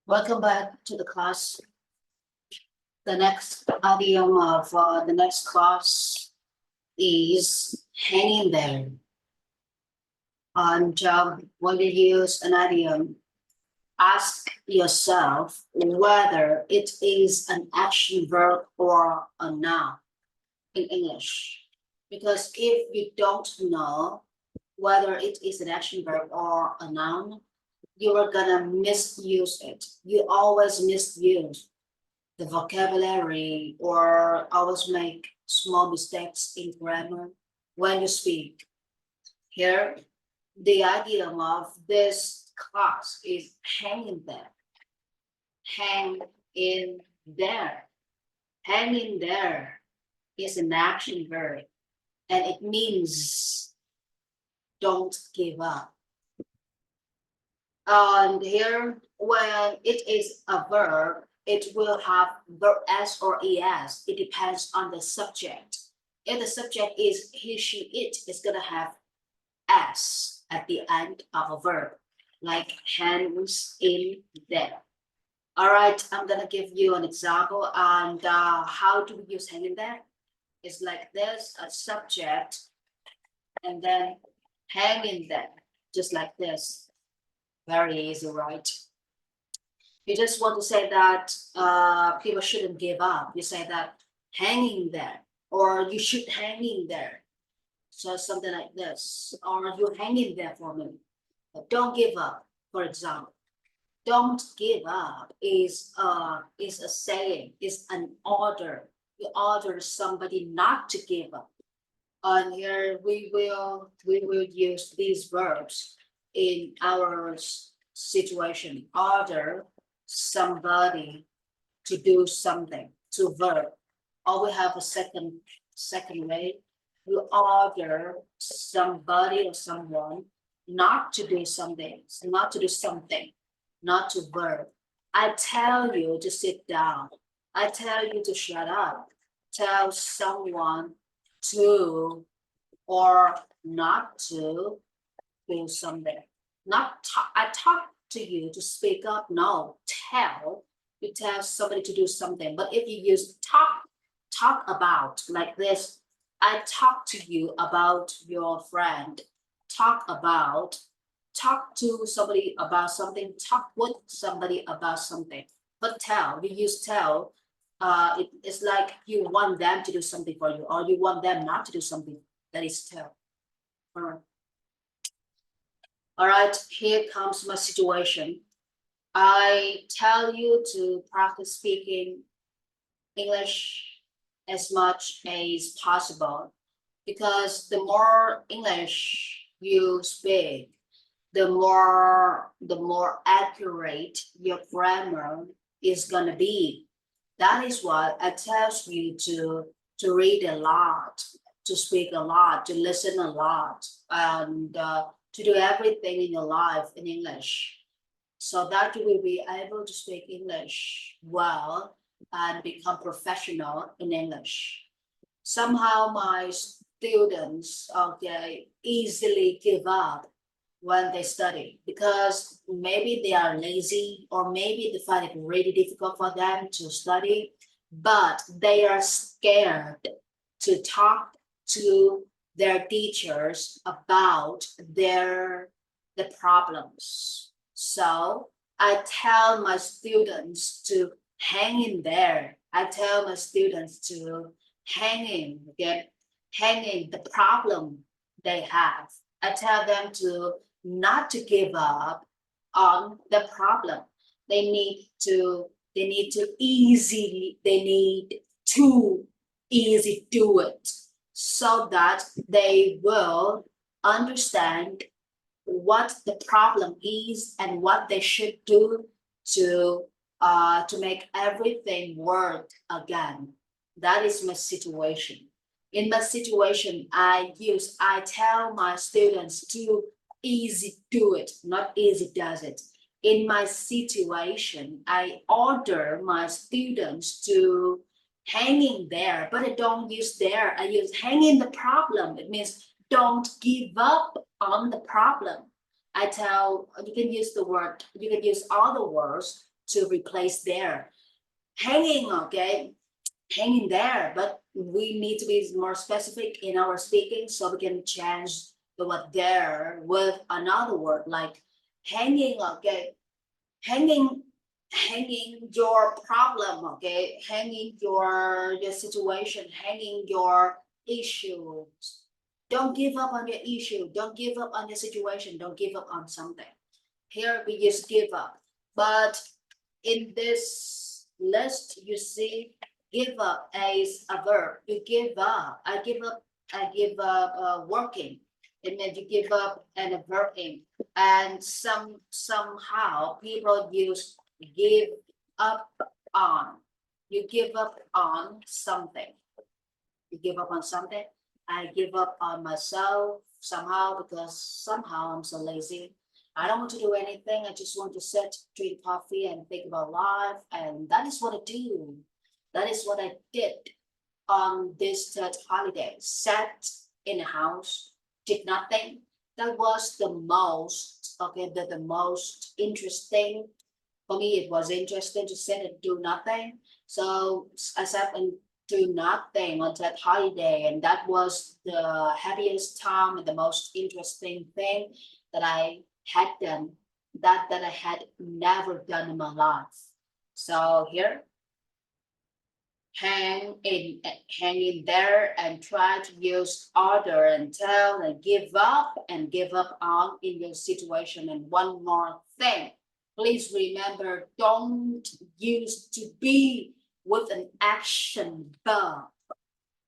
Welcome back to the class. The next idiom of the next class is hanging there. And when you use an idiom, ask yourself whether it is an action verb or a noun in English. Because if you don't know whether it is an action verb or a noun, you are gonna misuse it. You always misuse the vocabulary or always make small mistakes in grammar when you speak. Here, the idea of this class is hang in there. Hang in there. Hang in there is an action verb and it means don't give up. And here, when it is a verb, it will have verb S or ES. It depends on the subject. If the subject is he, she, it's gonna have S at the end of a verb, like hands in there. All right, I'm gonna give you an example and how do we use hang in there? It's like this, a subject, and then hang in there, just like this. Very easy, right? You just want to say that people shouldn't give up. You say that hanging there, or you should hang in there. So something like this, or you hang in there for me. But don't give up, for example. Don't give up is a saying, is an order. You order somebody not to give up. And here we will use these verbs in our situation. Order somebody to do something, to verb. Or we have a second way. You order somebody or someone not to do something, not to verb. I tell you to sit down. I tell you to shut up. Tell someone to or not to do something. Not talk. I talk to you to speak up. No, tell. You tell somebody to do something. But if you use talk about like this, I talk to you about your friend. Talk to somebody about something. Talk with somebody about something. But tell, you use tell. It's like you want them to do something for you, or you want them not to do something. That is tell. All right, here comes my situation. I tell you to practice speaking English as much as possible, because the more English you speak, the more accurate your grammar is gonna be. That is why I tell you to read a lot, to speak a lot, to listen a lot, and to do everything in your life in English, so that you will be able to speak English well and become professional in English. Somehow my students easily give up when they study, because maybe they are lazy or maybe they find it really difficult for them to study, but they are scared to talk to their teachers about the problems. So I tell my students to hang in there. I tell my students to hang in the problem they have. I tell them to not to give up on the problem. They need to easy do it, so that they will understand what the problem is and what they should do to make everything work again. That is my situation. In my situation, I tell my students to easy do it, not easy does it. In my situation, I order my students to hang in there, but I don't use there. I use hang in the problem. It means don't give up on the problem. I tell, you can use all the words to replace there. Hanging, okay, hanging there, but we need to be more specific in our speaking, so we can change the word there with another word like hanging, okay, hanging, hanging your problem, okay, hanging your situation, hanging your issues. Don't give up on your issue, don't give up on your situation, don't give up on something. Here we just give up, but in this list you see give up as a verb. You give up, I give up, I give up working. It means you give up and a verbing, and somehow people use give up on. You give up on something, you give up on something. I give up on myself somehow because somehow I'm so lazy. I don't want to do anything. I just want to sit, drink coffee, and think about life. And that is what I do. That is what I did on this third holiday. Sat in the house, did nothing. That was the most, okay, the most interesting. For me, it was interesting to sit and do nothing. So I sat and do nothing on that holiday, and that was the happiest time and the most interesting thing that I had done, that I had never done in my life. So here, hang in there and try to use order and tell and give up on in your situation. And one more thing, please remember, don't use to be with an action verb.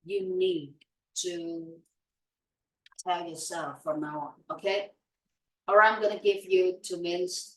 You need to tell yourself from now on, okay? Or I'm gonna give you 2 minutes